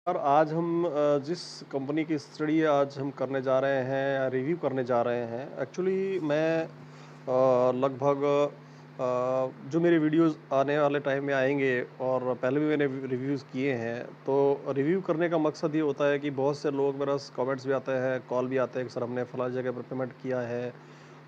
और आज हम जिस कंपनी की स्टडी आज हम करने जा रहे हैं या रिव्यू करने जा रहे हैं, एक्चुअली मैं लगभग जो मेरे वीडियोस आने वाले टाइम में आएंगे और पहले भी मैंने रिव्यूज़ किए हैं, तो रिव्यू करने का मकसद ये होता है कि बहुत से लोग मेरा कमेंट्स भी आते हैं, कॉल भी आते हैं कि सर हमने फला जगह पर पेमेंट किया है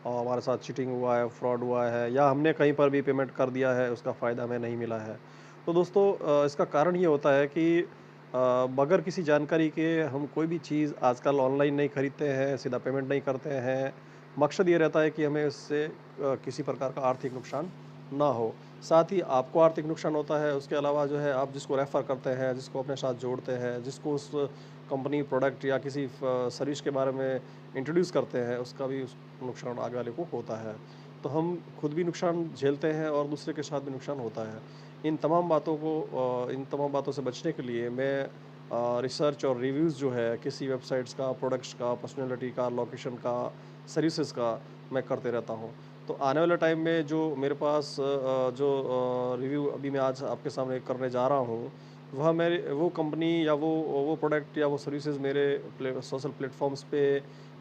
और हमारे साथ चीटिंग हुआ है, फ्रॉड हुआ है या हमने कहीं पर भी पेमेंट कर दिया है, उसका फ़ायदा हमें नहीं मिला है। तो दोस्तों, इसका कारण ये होता है कि बगैर किसी जानकारी के हम कोई भी चीज़ आजकल ऑनलाइन नहीं खरीदते हैं, सीधा पेमेंट नहीं करते हैं। मकसद ये रहता है कि हमें इससे किसी प्रकार का आर्थिक नुकसान ना हो। साथ ही आपको आर्थिक नुकसान होता है, उसके अलावा जो है आप जिसको रेफ़र करते हैं, जिसको अपने साथ जोड़ते हैं, जिसको उस कंपनी, प्रोडक्ट या किसी सर्विस के बारे में इंट्रोड्यूस करते हैं, उसका भी उस नुकसान आगे वाले को होता है। तो हम खुद भी नुकसान झेलते हैं और दूसरे के साथ भी नुकसान होता है। इन तमाम बातों से बचने के लिए मैं रिसर्च और रिव्यूज़ जो है किसी वेबसाइट्स का, प्रोडक्ट्स का, पर्सनैलिटी का, लोकेशन का, सर्विसेज़ का मैं करते रहता हूँ। तो आने वाले टाइम में जो मेरे पास रिव्यू अभी मैं आज आपके सामने करने जा रहा हूँ, वह मेरे वो कंपनी या वो प्रोडक्ट या वो सर्विसेज़ मेरे सोशल प्लेटफ़ॉर्म्स पे,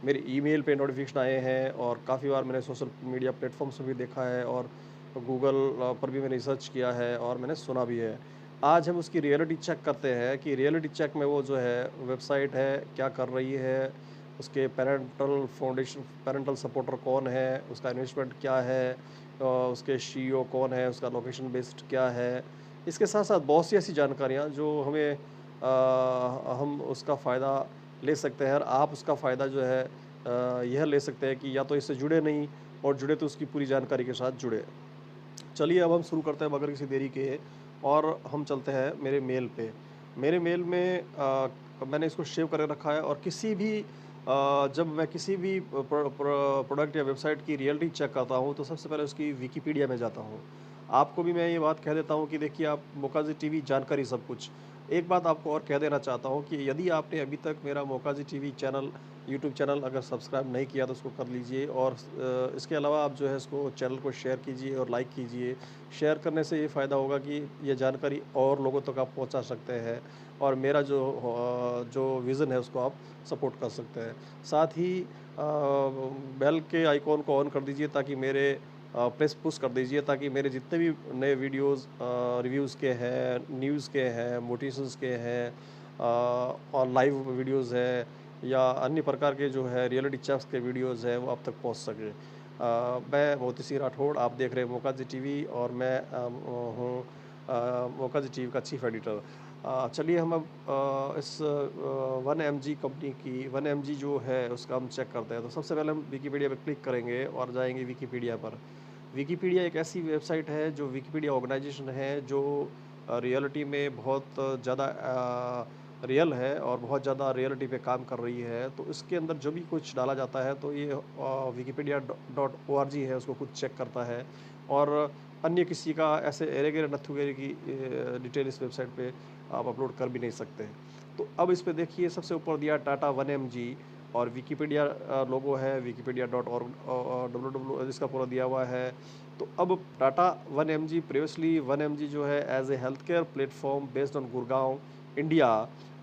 मेरे ईमेल पे नोटिफ़िकेशन आए हैं और काफ़ी बार मैंने सोशल मीडिया प्लेटफ़ॉर्म्स पे भी देखा है और गूगल पर भी मैंने रिसर्च किया है और मैंने सुना भी है। आज हम उसकी रियलिटी चेक करते हैं कि रियलिटी चेक में वो जो है वेबसाइट है, क्या कर रही है, उसके पैरेंटल सपोर्टर कौन है, उसका इन्वेस्टमेंट क्या है, उसके सीईओ कौन है, उसका लोकेशन बेस्ड क्या है। इसके साथ-साथ बहुत सी ऐसी जानकारियाँ जो हमें हम उसका फ़ायदा ले सकते हैं और आप उसका फ़ायदा जो है यह ले सकते हैं कि या तो इससे जुड़े नहीं और जुड़े तो उसकी पूरी जानकारी के साथ जुड़े। चलिए अब हम शुरू करते हैं बगैर किसी देरी के और हम चलते हैं मेरे मेल पे। मेरे मेल में मैंने इसको सेव करके रखा है और जब मैं किसी भी प्रोडक्ट या वेबसाइट की रियलिटी चेक करता हूँ, तो सबसे पहले उसकी विकिपीडिया में जाता हूँ। आपको भी मैं ये बात कह देता हूँ कि देखिए, आप मोकाज़ी टीवी जानकारी सब कुछ। एक बात आपको और कह देना चाहता हूँ कि यदि आपने अभी तक मेरा मोकाज़ी टीवी चैनल, यूट्यूब चैनल अगर सब्सक्राइब नहीं किया तो उसको कर लीजिए और इसके अलावा आप जो है इसको चैनल को शेयर कीजिए और लाइक कीजिए। शेयर करने से ये फ़ायदा होगा कि ये जानकारी और लोगों तक आप पहुँचा सकते हैं और मेरा जो विज़न है उसको आप सपोर्ट कर सकते हैं। साथ ही बेल के आइकॉन को ऑन कर दीजिए ताकि मेरे प्रेस पुश कर दीजिए ताकि मेरे जितने भी नए वीडियोज़ रिव्यूज़ के हैं, न्यूज़ के हैं, मोटिवेशंस के हैं, और लाइव वीडियोज़ हैं या अन्य प्रकार के जो है रियलिटी चेक्स के वीडियोज़ हैं, वो आप तक पहुँच सके। मैं मोती सिंह राठौड़, आप देख रहे हैं मोकाज़ी टीवी और मैं हूँ मोकाज़ी टीवी का चीफ एडिटर। चलिए हम अब इस 1 एमजी कंपनी की 1 एमजी जो है उसका हम चेक करते हैं। तो सबसे पहले हम विकिपीडिया पे क्लिक करेंगे और जाएँगे विकिपीडिया पर। विकिपीडिया एक ऐसी वेबसाइट है, जो विकिपीडिया ऑर्गेनाइज़ेशन है जो रियलिटी में बहुत ज़्यादा रियल है और बहुत ज़्यादा रियलिटी पे काम कर रही है। तो इसके अंदर जो भी कुछ डाला जाता है तो ये विकिपीडिया डॉट ओआरजी है, उसको खुद चेक करता है और अन्य किसी का ऐसे एरे-गैरे नत्थू-गेरे की डिटेल इस वेबसाइट पे आप अपलोड कर भी नहीं सकते। तो अब इस पे देखिए, सबसे ऊपर दिया टाटा 1 एमजी और विकिपीडिया लोगो है, विकिपीडिया डॉट ऑर्ग डब्ल्यू इसका पूरा दिया हुआ है। तो अब टाटा 1 एमजी, प्रीवियसली 1 एमजी जो है as a health care platform based on Gurgaon, India.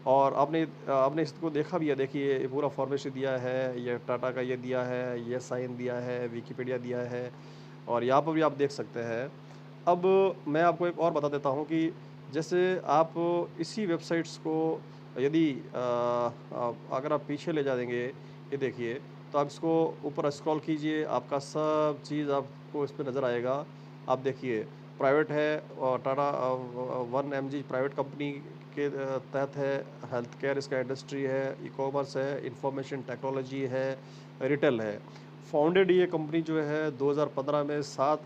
और आपने इसको देखा भी है, देखिए ये पूरा फॉर्मेशन दिया है, ये टाटा का ये दिया है, ये साइन दिया है, विकिपीडिया दिया है और यहाँ पर भी आप देख सकते हैं। अब मैं आपको एक और बता देता हूँ कि जैसे आप इसी वेबसाइट्स को यदि अगर आप पीछे ले जाएँगे, ये देखिए, तो आप इसको ऊपर स्क्रॉल कीजिए, आपका सब चीज़ आपको इस पे नज़र आएगा। आप देखिए, प्राइवेट है और टाटा 1 एमजी प्राइवेट कंपनी के तहत है, हेल्थ केयर इसका इंडस्ट्री है, ई-कॉमर्स है, इंफॉर्मेशन टेक्नोलॉजी है, रिटेल है। फाउंडेड ये कंपनी जो है 2015 में 7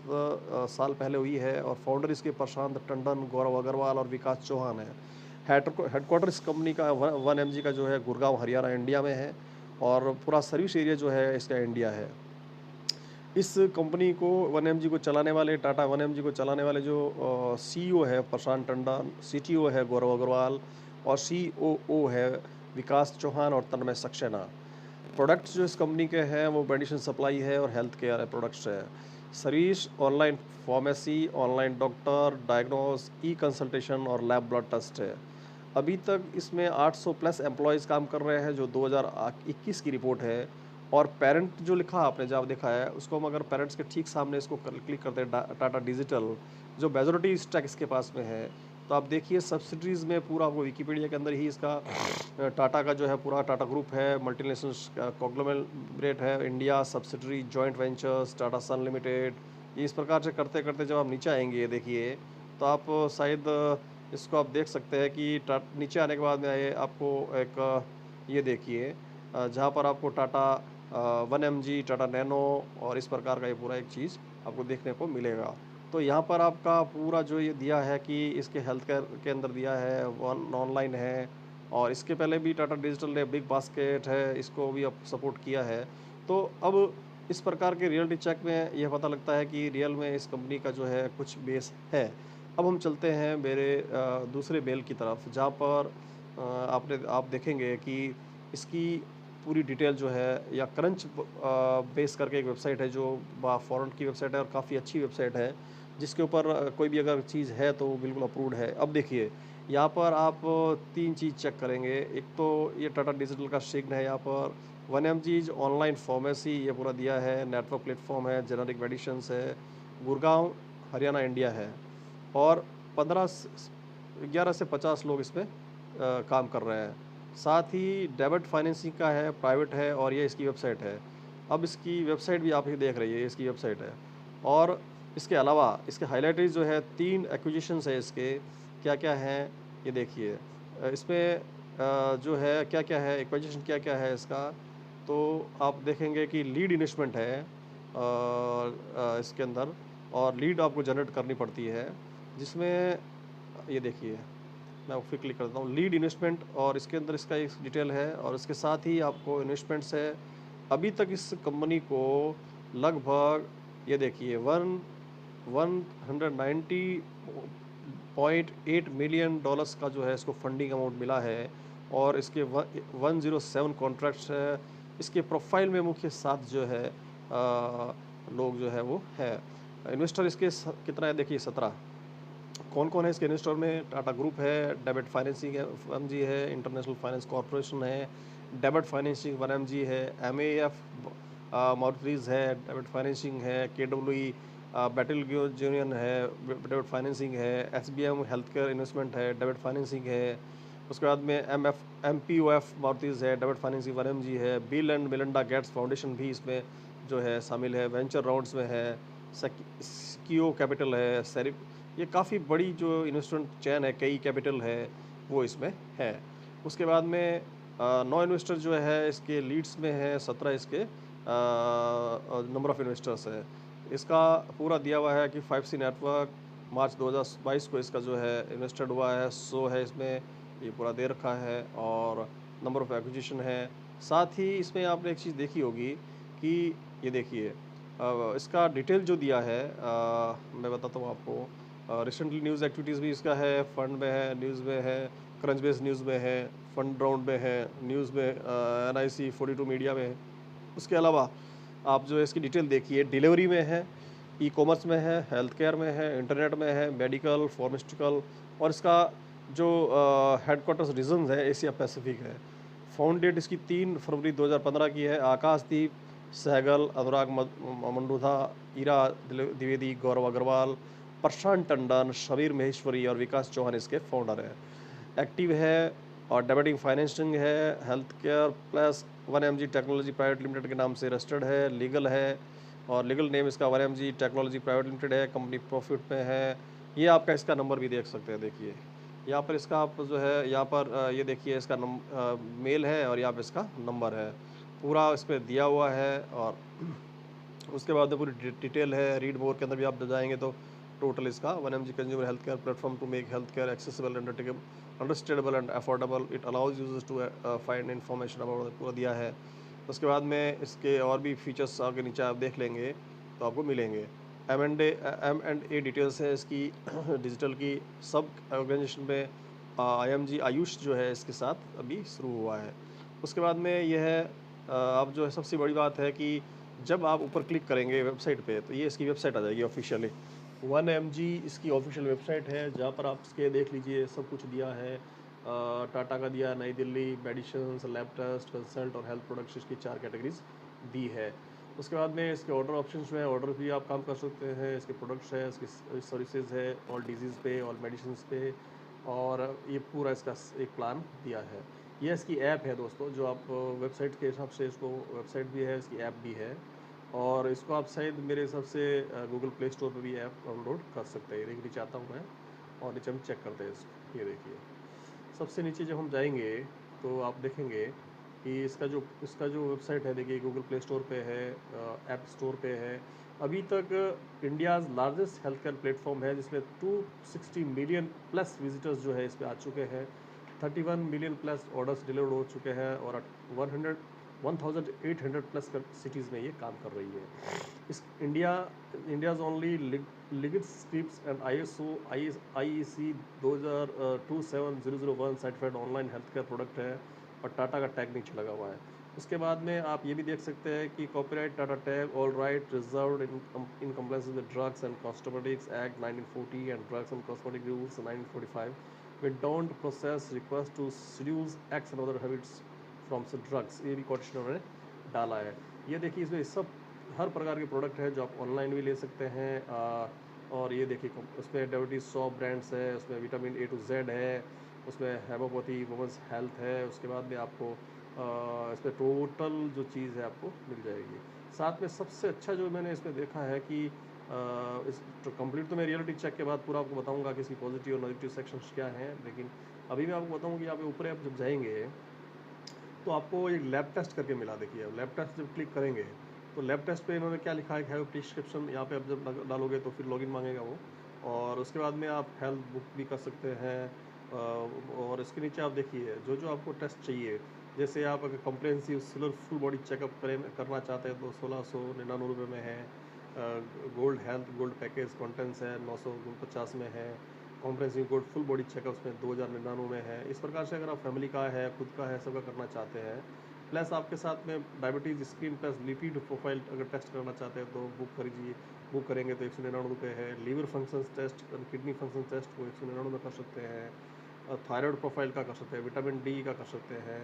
साल पहले हुई है और फाउंडर इसके प्रशांत टंडन, गौरव अग्रवाल और विकास चौहान है। हेडक्वार्टर इस कंपनी का 1 एमजी का जो है गुड़गाँव, हरियाणा, इंडिया में है और पूरा सर्विस एरिया जो है इसका इंडिया है। इस कंपनी को 1 एमजी को चलाने वाले, टाटा 1 एमजी को चलाने वाले जो सीईओ है प्रशांत टंडन, सीटीओ है गौरव अग्रवाल और सीओओ है विकास चौहान और तन्मय सक्सेना। प्रोडक्ट्स जो इस कंपनी के हैं वो मेडिसिन सप्लाई है और हेल्थ केयर है प्रोडक्ट्स है। Service online pharmacy, online doctor, diagnose, e consultation और लैब ब्लड टेस्ट है। अभी तक इसमें 800 प्लस एम्प्लॉयज़ काम कर रहे हैं, जो 2021 की रिपोर्ट है। और पेरेंट जो लिखा आपने जहाँ देखा है, उसको हम अगर पेरेंट्स के ठीक सामने इसको क्लिक करते हैं, टाटा डिजिटल, जो मेजोरिटी स्टॉक इसके पास में है, तो आप देखिए सब्सिडीज़ में पूरा आपको विकिपीडिया के अंदर ही इसका टाटा का जो है पूरा टाटा ग्रुप है, मल्टीनेशनल कॉन्ग्लोमरेट है, India subsidiary, joint ventures, Tata sons limited. ये इस प्रकार से करते करते जब आप नीचे आएंगे, ये देखिए, तो आप शायद इसको आप देख सकते हैं कि नीचे आने के बाद में ये आपको एक ये देखिए, जहाँ पर आपको टाटा 1 mg, टाटा नैनो और इस प्रकार का ये पूरा एक चीज़ आपको देखने को मिलेगा। तो यहाँ पर आपका पूरा जो ये दिया है कि इसके हेल्थ केयर के अंदर दिया है, वन ऑनलाइन है, और इसके पहले भी टाटा डिजिटल ने बिग बास्केट है, इसको भी अब सपोर्ट किया है। तो अब इस प्रकार के रियलिटी चेक में यह पता लगता है कि रियल में इस कंपनी का जो है कुछ बेस है। अब हम चलते हैं मेरे दूसरे मेल की तरफ, जहाँ पर आप देखेंगे कि इसकी पूरी डिटेल जो है, या क्रंच बेस करके एक वेबसाइट है, जो फॉरेन की वेबसाइट है और काफ़ी अच्छी वेबसाइट है, जिसके ऊपर कोई भी अगर चीज़ है तो वो बिल्कुल अप्रूव्ड है। अब देखिए, यहाँ पर आप 3 चीज़ चेक करेंगे। एक तो ये टाटा डिजिटल का सिग्न है, यहाँ पर 1 mg ऑनलाइन फार्मेसी ये पूरा दिया है, नेटवर्क प्लेटफॉर्म है, जेनेरिक मेडिसिन्स है, गुड़गांव हरियाणा इंडिया है, और 11 से 50 लोग इसमें काम कर रहे हैं। साथ ही डेबिट फाइनेंसिंग का है, प्राइवेट है, और ये इसकी वेबसाइट है। अब इसकी वेबसाइट भी आप ये देख रही है, इसकी वेबसाइट है। और इसके अलावा इसके हाइलाइटेड जो है 3 एक्विजिशंस है इसके, क्या-क्या हैं ये देखिए। इसमें जो है क्या-क्या है, एक्विजिशन क्या-क्या है इसका, तो आप देखेंगे कि लीड इन्वेस्टमेंट है इसके अंदर, और लीड आपको जनरेट करनी पड़ती है, जिसमें ये देखिए, मैं फिर क्लिक करता हूँ लीड इन्वेस्टमेंट, और इसके अंदर इसका एक डिटेल है, और इसके साथ ही आपको इन्वेस्टमेंट्स है। अभी तक इस कंपनी को लगभग ये देखिए 190.8 मिलियन डॉलर्स का जो है इसको फंडिंग अमाउंट मिला है, और इसके 107 कॉन्ट्रैक्ट्स है। इसके प्रोफाइल में मुख्य 7 जो है लोग जो है वो है। इन्वेस्टर इसके कितना है देखिए, 17। कौन-कौन है इसके इन्वेस्टर में? टाटा ग्रुप है, डेबिट फाइनेंसिंग है, एमजी है, इंटरनेशनल फाइनेंस कॉर्पोरेशन है, डेबिट फाइनेंसिंग 1 mg है, एमएएफ मॉर्गेज है, डेबिट फाइनेंसिंग है, केडब्ल्यूई बैटल यूनियन है, डेबिट फाइनेंसिंग है, एसबीएम हेल्थ केयर इन्वेस्टमेंट है, डेबिट फाइनेंसिंग है। उसके बाद में एमपीओएफ मॉर्गेज है, डेबिट फाइनेंसिंग 1 mg है, bill and Melinda Gates foundation भी इसमें जो है शामिल है, वेंचर राउंड्स में है, सिक्योर कैपिटल है, ये काफ़ी बड़ी जो इन्वेस्टमेंट चैन है, कई कैपिटल है, वो इसमें है। उसके बाद में 9 इन्वेस्टर जो है इसके लीड्स में है, 17 इसके नंबर ऑफ इन्वेस्टर्स है। इसका पूरा दिया हुआ है कि 5C नेटवर्क मार्च 2022 को इसका जो है इन्वेस्टेड हुआ है, 100 है इसमें, ये पूरा दे रखा है, और नंबर ऑफ एक्विजिशन है। साथ ही इसमें आपने एक चीज़ देखी होगी कि ये देखिए, इसका डिटेल जो दिया है, मैं बताता हूँ आपको। रिसेंटली न्यूज़ एक्टिविटीज़ भी इसका है, फंड में है, न्यूज़ में है, क्रंच बेस न्यूज़ में है, फंड राउंड में है, न्यूज़ में एनआईसी 42 मीडिया में है। उसके अलावा आप जो है इसकी डिटेल देखिए, डिलीवरी में है, ई कॉमर्स में है, हेल्थ केयर में है, इंटरनेट में है, मेडिकल, फार्मास्यूटिकल, और इसका जो हेडक्वार्टर्स रीजन है एशिया पैसिफिक है। फाउंड डेट इसकी 3 फरवरी 2015 की है। आकाशदीप सहगल, अनुराग मंडोधा, ईरा द्विवेदी, गौरव अग्रवाल, प्रशांत टंडन, शबीर महेश्वरी और विकास चौहान इसके फाउंडर हैं। एक्टिव है, और डेबिटिंग फाइनेंसिंग है, health care plus 1 mg technology private limited के नाम से रजिस्टर्ड है, लीगल है, और लीगल नेम इसका 1 mg टेक्नोलॉजी प्राइवेट लिमिटेड है, कंपनी प्रॉफिट में है। ये आपका इसका नंबर भी देख सकते हैं, देखिए यहाँ पर इसका आप जो है यहाँ पर ये देखिए इसका मेल है, और यहाँ पर इसका नंबर है, पूरा इस पर दिया हुआ है। और उसके बाद में पूरी डिटेल है, रीड मोर के अंदर भी आप जाएंगे तो टोटल इसका 1 mg consumer health care platform to make health care accessible, understandable and affordable, it allows users to find information about, पूरा दिया है। उसके बाद में इसके और भी फीचर्स आगे नीचे आप देख लेंगे तो आपको मिलेंगे। M&A डिटेल्स है इसकी डिजिटल की, सब ऑर्गेनाइजेशन में IMG आयुष जो है इसके साथ अभी शुरू हुआ है। उसके बाद में यह है अब जो है सबसे बड़ी बात है कि जब आप ऊपर क्लिक करेंगे वेबसाइट पे, तो ये इसकी वेबसाइट आ जाएगी ऑफिशियली। 1 mg इसकी ऑफिशियल वेबसाइट है, जहाँ पर आप इसके देख लीजिए सब कुछ दिया है, टाटा का दिया, Nai Delhi, medicines, lab test, consult और हेल्थ प्रोडक्ट्स, इसकी 4 कैटेगरीज दी है। उसके बाद में इसके ऑर्डर ऑप्शंस जो है, ऑर्डर भी आप काम कर सकते हैं, इसके प्रोडक्ट्स है, इसकी सर्विसेज है, ऑल डिजीज़ पे, ऑल मेडिसिन पे, और ये पूरा इसका एक प्लान दिया है। ये इसकी ऐप है दोस्तों, जो आप वेबसाइट के हिसाब से, इसको वेबसाइट भी है, इसकी ऐप भी है, और इसको आप शायद मेरे हिसाब से गूगल प्ले स्टोर पर भी ऐप डाउनलोड कर सकते हैं। देखिए चाहता हूँ मैं, और नीचे हम चेक करते हैं इसको। ये देखिए सबसे नीचे जब हम जाएंगे तो आप देखेंगे कि इसका जो वेबसाइट है, देखिए गूगल प्ले स्टोर पे है, ऐप स्टोर पे है। अभी तक India's largest health care platform है, जिसमें 260 मिलियन प्लस विजिटर्स जो है इस पे आ चुके हैं, 31 मिलियन प्लस ऑर्डर्स डिलीवर्ड हो चुके हैं, और 1800 प्लस सिटीज़ में ये काम कर रही है। इस India's only LegitScript and IEC 27001 certified online health care product है, और टाटा का टैग नीचे लगा हुआ है। उसके बाद में आप ये भी देख सकते हैं कि copyright Tata tag all right reserved in compliance with drugs and cosmetics act 1940 and drugs and cosmetic rules 1945। We don't process request to schedules acts and other habits from drugs. ये भी क्वेश्चन उन्होंने डाला है। ये देखिए इसमें सब हर प्रकार के प्रोडक्ट है जो आप ऑनलाइन भी ले सकते हैं। और ये देखिए उसमें डायबिटीज 100 ब्रांड्स है, उसमें विटामिन A to Z है, उसमें हेमोपैथी, वुमेंस हेल्थ है। उसके बाद में आपको इसमें टोटल जो चीज़ है आपको मिल जाएगी। साथ में सबसे अच्छा जो मैंने इसमें देखा है कि इस तो कंप्लीट तो मैं रियलिटी चेक के बाद पूरा आपको बताऊंगा कि इसकी पॉजिटिव और नेगेटिव सेक्शंस क्या हैं, लेकिन अभी मैं आपको बताऊँ कि यहाँ पे ऊपर आप जब जाएंगे तो आपको एक लैब टेस्ट करके मिला। देखिए लैब टेस्ट जब क्लिक करेंगे तो लैब टेस्ट पे इन्होंने क्या लिखा है, प्रिस्क्रिप्शन, यहाँ पे आप जब डालोगे तो फिर लॉगिन मांगेगा वो, और उसके बाद में आप हेल्थ बुक भी कर सकते हैं। और इसके नीचे आप देखिए जो जो आपको टेस्ट चाहिए, जैसे आप अगर comprehensive sealer full body checkup करना चाहते हैं तो 1699 में है। Gold health gold package contents है 950 में है। Comprehensive gold full body checkups में 2099 में है। इस प्रकार से अगर आप फैमिली का है, खुद का है, सबका करना चाहते हैं, प्लस आपके साथ में diabetes screen plus lipid profile अगर टेस्ट करना चाहते हैं तो बुक करेंगे तो 199 है। Liver functions test, kidney function test वो 199 कर सकते हैं। थायराइड प्रोफाइल का कर सकते हैं, विटामिन डी का कर सकते हैं,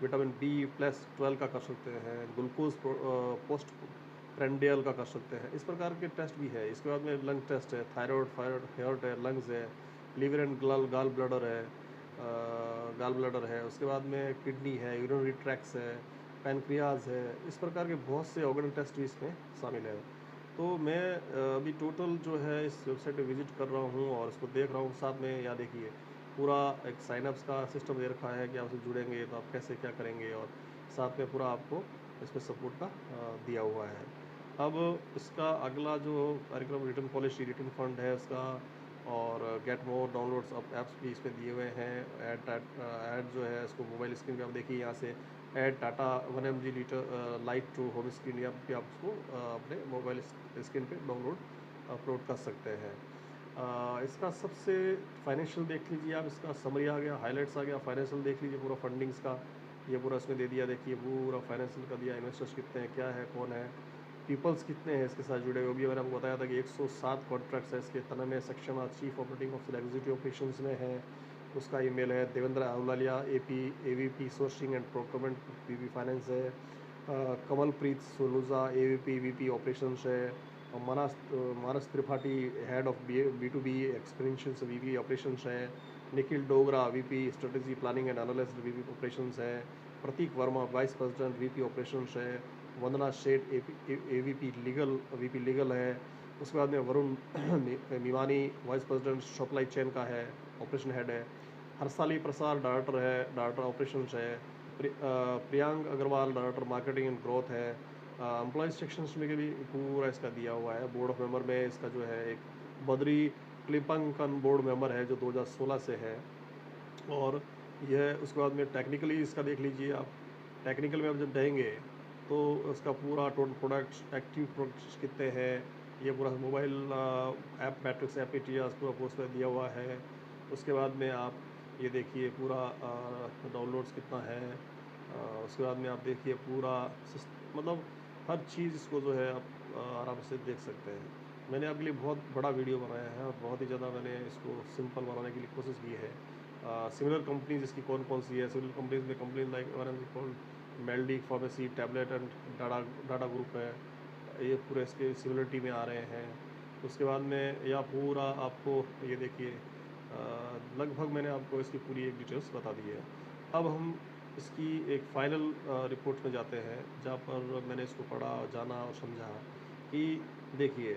विटामिन B+12 का कर सकते हैं, ग्लूकोज पोस्ट प्रेंडियल का कर सकते हैं। इस प्रकार के टेस्ट भी है। इसके बाद में लंग टेस्ट है, थायराइड हार्ट है, लंग्स है, लीवर एंड गाल ब्लडर है, गाल ब्लडर है। उसके बाद में किडनी है, यूरिनरी ट्रैक्स है, पैनक्रियाज है। इस प्रकार के बहुत से ऑर्गन टेस्ट भी इसमें शामिल है। तो मैं अभी टोटल जो है इस वेबसाइट पे विजिट कर रहा हूँ और इसको देख रहा हूँ। साथ में यहाँ देखिए पूरा एक साइनअप्स का सिस्टम दे रखा है कि आप उससे जुड़ेंगे तो आप कैसे क्या करेंगे, और साथ में पूरा आपको इसमें सपोर्ट का दिया हुआ है। अब इसका अगला जो कार्यक्रम रिटर्न पॉलिसी, रिटर्न फंड है उसका, और get more downloads of apps भी इसमें दिए हुए हैं। ऐड जो है इसको मोबाइल स्क्रीन पे आप देखिए, यहाँ से add Tata 1 mg litre light to home screen, या भी आप उसको अपने मोबाइल स्क्रीन पे डाउनलोड अपलोड कर सकते हैं। इसका सबसे फाइनेंशियल देख लीजिए आप, इसका समरी आ गया, हाइलाइट्स आ गया, फाइनेंशियल देख लीजिए पूरा फंडिंग्स का, ये पूरा इसमें दे दिया। देखिए पूरा फाइनेंशियल का दिया, इन्वेस्टर्स कितने हैं, क्या है, कौन है, पीपल्स कितने हैं इसके साथ जुड़े हुए। भी मैंने आपको बताया था कि 107 कॉन्ट्रैक्ट्स है इसके। Tanmay Saxena chief operating officer executive operations में है, उसका ईमेल है। Devendra Ahluwalia AVP sourcing and procurement PP finance है। Kamalpreet Soluja AVP VP operations है। और Manas Tripathi head of B2B experience VP operations है। Nikhil Dogra VP strategy planning and analysis VP operations है। Prateek Verma vice president VP operations है। वंदना शेठ AVP लीगल है। उसके बाद में Varun Niwani vice president supply chain का है, ऑपरेशन हेड है। हर्षाली प्रसाद डायरेक्टर ऑपरेशंस है। Priyank Agarwal director marketing and growth है। एम्प्लॉयज सेक्शंस में भी पूरा इसका दिया हुआ है। बोर्ड ऑफ मेंबर में इसका जो है एक बद्री क्लिपंकन बोर्ड मेंबर है जो 2016 से है। और यह उसके बाद में टेक्निकली इसका देख लीजिए आप, टेक्निकल में आप जब जाएंगे तो उसका पूरा टोटल प्रोडक्ट्स, एक्टिव प्रोडक्ट्स कितने हैं, ये पूरा मोबाइल ऐप मैट्रिक्स एपीटीआर पूरा पोस्ट में दिया हुआ है। उसके बाद में आप ये देखिए पूरा डाउनलोड्स कितना है। उसके बाद में आप देखिए पूरा मतलब हर चीज़ इसको जो है आप आराम से देख सकते हैं। मैंने आपके लिए बहुत बड़ा वीडियो बनाया है और बहुत ही ज़्यादा मैंने इसको सिंपल बनाने के लिए कोशिश की है। सिमिलर कंपनीज इसकी कौन कौन सी है। सिमिलर कंपनीज में companies like one as called Meldy pharmacy, tablet and data data group है, ये पूरे इसके सिमिलरिटी में आ रहे हैं। उसके बाद में या पूरा आपको ये देखिए लगभग मैंने आपको इसकी पूरी एक डिटेल्स बता दी है। अब हम इसकी एक फाइनल रिपोर्ट में जाते हैं, जहाँ पर मैंने इसको पढ़ा, जाना और समझा कि देखिए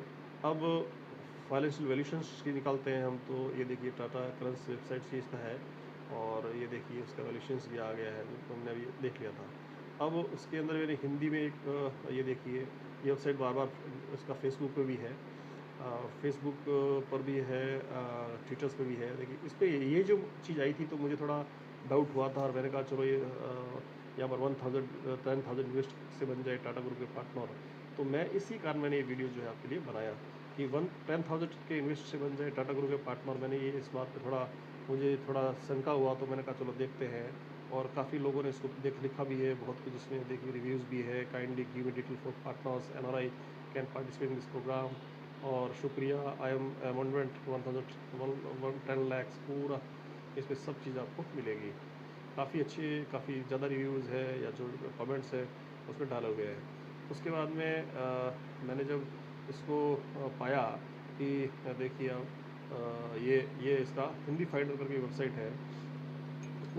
अब फाइनेंशियल वैल्यूएशंस की निकालते हैं हम। तो ये देखिए टाटा करंस वेबसाइट से इसका है, और ये देखिए उसका वैल्यूएशंस भी आ गया है, तो हमने अभी देख लिया था। अब उसके अंदर मैंने हिंदी में एक ये देखिए ये वेबसाइट बार बार इसका फेसबुक पे भी है, फेसबुक पर भी है, ट्विटर्स पे भी है। देखिए इस पर ये जो चीज़ आई थी तो मुझे थोड़ा डाउट हुआ था, और मैंने कहा चलो ये यहाँ पर 10,000 इन्वेस्ट से बन जाए टाटा ग्रुप के पार्टनर। तो मैं इसी कारण मैंने ये वीडियो जो है आपके लिए बनाया कि 10,000 के इन्वेस्ट से बन जाए टाटा ग्रुप के पार्टनर। मैंने ये इस बात पे मुझे थोड़ा शंका हुआ, तो मैंने कहा चलो देखते हैं। और काफ़ी लोगों ने इसको लिखा भी है बहुत कुछ, इसमें देखिए रिव्यूज़ भी है। Kindly give me detail for partners, NRI can participate in this program, और शुक्रिया, आई एम अमोनमेंट 1010 लैक्स, पूरा इस पर सब चीज़ आपको मिलेगी। काफ़ी अच्छे, काफ़ी ज़्यादा रिव्यूज़ है या जो कमेंट्स है उसमें डाले हुए हैं। उसके बाद में मैंने जब इसको पाया कि देखिए आप ये इसका हिंदी फाइंडर करके वेबसाइट है,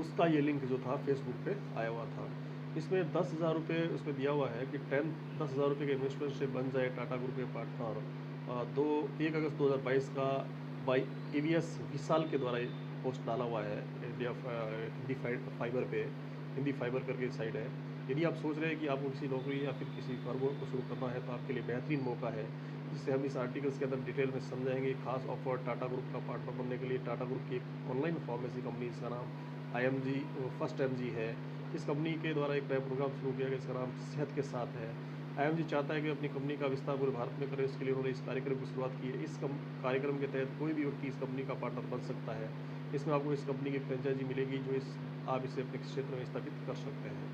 उसका ये लिंक जो था फेसबुक पे आया हुआ था। इसमें 10,000 रुपये उसमें दिया हुआ है कि 10,000 रुपये के इन्वेस्टमेंट से बन जाए टाटा ग्रुप के पार्टनर। 1 अगस्त 2022 का बाई ABS विशाल के द्वारा ये पोस्ट डाला हुआ है इंडिया हिंदी फाइबर पे, हिंदी फाइबर करके साइट है। यदि आप सोच रहे हैं कि आपको किसी नौकरी या फिर किसी फर्म को शुरू करना है, तो आपके लिए बेहतरीन मौका है, जिससे हम इस आर्टिकल्स के अंदर डिटेल में समझाएंगे। खास ऑफर टाटा ग्रुप का पार्टनर बनने के लिए। टाटा ग्रुप की एक ऑनलाइन फार्मेसी कंपनी, इसका नाम IMG फर्स्ट MG है। इस कंपनी के द्वारा एक नया प्रोग्राम शुरू किया गया, इसका नाम सेहत के साथ है। IMG चाहता है कि अपनी कंपनी का विस्तार पूरे भारत में करे, इसके लिए उन्होंने इस कार्यक्रम की शुरुआत की है। इस कार्यक्रम के तहत कोई भी व्यक्ति इस कंपनी का पार्टनर बन सकता है। इसमें आपको इस कंपनी की फ्रेंचाइजी मिलेगी, जो आप इसे अपने क्षेत्र में स्थापित कर सकते हैं।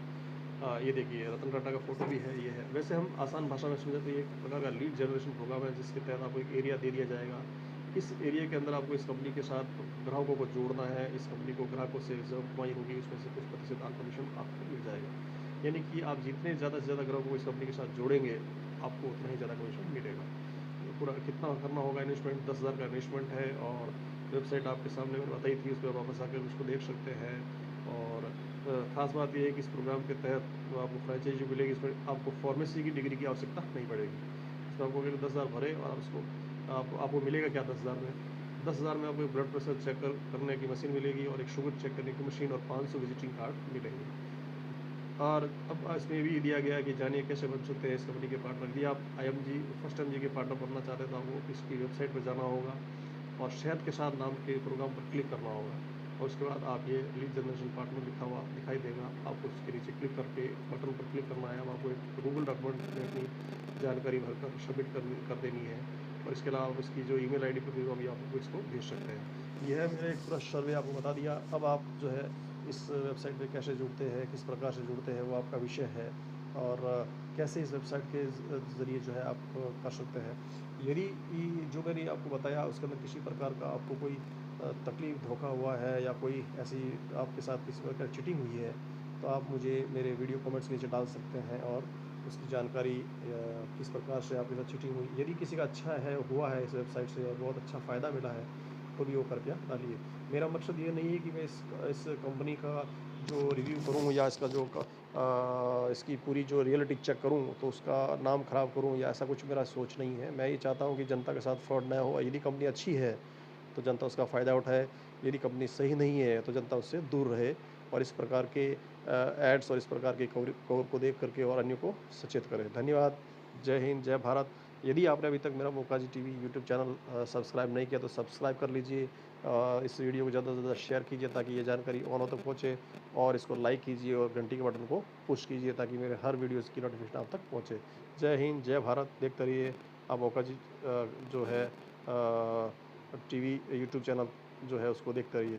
ये देखिए रतन टाटा का फोटो भी है, ये है। वैसे हम आसान भाषा में समझे तो ये एक प्रकार का लीड जनरेशन प्रोग्राम है, जिसके तहत आपको एक एरिया दे दिया जाएगा। इस एरिया के अंदर आपको इस कंपनी के साथ ग्राहकों को जोड़ना है। इस कंपनी को ग्राहकों से जो कमाई होगी उसमें से कुछ प्रतिशत कमीशन आपको मिल जाएगा। यानी कि आप जितने ज़्यादा से ज़्यादा ग्राहकों को इस कंपनी के साथ जोड़ेंगे, आपको उतना ही ज़्यादा कमीशन मिलेगा। तो पूरा कितना करना होगा इन्वेस्टमेंट, 10,000 का इन्वेस्टमेंट है। और वेबसाइट आपके सामने मैंने बताई थी, उस पर वापस आकर उसको देख सकते हैं। और ख़ास बात यह है कि इस प्रोग्राम के तहत जो आपको फ्रेंचाइजी मिलेगी, इसमें आपको फार्मेसी की डिग्री की आवश्यकता नहीं पड़ेगी। इसमें आपको केवल 10,000 भरे और आप उसको आपको मिलेगा क्या 10,000 में? 10,000 में आपको एक ब्लड प्रेशर चेक करने की मशीन मिलेगी, और एक शुगर चेक करने की मशीन, और 500 विजिटिंग कार्ड मिलेंगे। और अब इसमें भी दिया गया है कि जानिए कैसे बन सकते हैं इस कंपनी के पार्टनर। यदि आप IMG फर्स्ट MG के पार्टनर बनना चाहते हैं, तो आपको इसकी वेबसाइट पर जाना होगा और शहद के साथ नाम के प्रोग्राम पर क्लिक करना होगा। और उसके बाद आप ये लीड जनरेशन पार्टनर लिखा हुआ दिखाई देगा, आपको उसके नीचे क्लिक करके बटन पर क्लिक करना है। अब आपको एक गूगल डॉक्यूमेंट में अपनी जानकारी भरकर सबमिट कर देनी है। और इसके अलावा आप इसकी जो ईमेल ID पर भी आपको इसको भेज सकते हैं। यह है मेरा एक पूरा सर्वे आपको बता दिया। अब आप जो है इस वेबसाइट पे कैसे जुड़ते हैं, किस प्रकार से जुड़ते हैं, वो आपका विषय है। और कैसे इस वेबसाइट के ज़रिए जो है आप कर सकते हैं। यदि जो मैंने आपको बताया उसके अंदर किसी प्रकार का आपको कोई तकलीफ़, धोखा हुआ है, या कोई ऐसी आपके साथ किसी प्रकार की चीटिंग हुई है, तो आप मुझे मेरे वीडियो कमेंट्स के नीचे डाल सकते हैं, और उसकी जानकारी किस प्रकार से आपके साथ चीटिंग हुई। यदि किसी का अच्छा है, हुआ है इस वेबसाइट से और बहुत अच्छा फ़ायदा मिला है, तो भी वो कृपया डालिए। मेरा मकसद ये नहीं है कि मैं इस कंपनी का जो रिव्यू करूँ, या इसका जो इसकी पूरी जो रियलिटी चेक करूँ तो उसका नाम ख़राब करूँ, या ऐसा कुछ मेरा सोच नहीं है। मैं ये चाहता हूँ कि जनता के साथ फ्रॉड ना हो। यदि कंपनी अच्छी है तो जनता उसका फ़ायदा उठाए, यदि कंपनी सही नहीं है तो जनता उससे दूर रहे, और इस प्रकार के एड्स और इस प्रकार के खबर को देख करके और अन्यों को सचेत करें। धन्यवाद। जय हिंद, जय भारत। यदि आपने अभी तक मेरा मोकाजी टीवी यूट्यूब चैनल सब्सक्राइब नहीं किया, तो सब्सक्राइब कर लीजिए। इस वीडियो को ज़्यादा से ज़्यादा शेयर कीजिए, ताकि ये जानकारी औरों तक पहुँचे, और इसको लाइक कीजिए और घंटी के बटन को पुश कीजिए, ताकि मेरे हर वीडियोज़ की नोटिफिकेशन आप तक पहुँचे। जय हिंद, जय भारत। देखते रहिए आप मोकाजी जो है टीवी यूट्यूब चैनल जो है उसको देखते रहिए।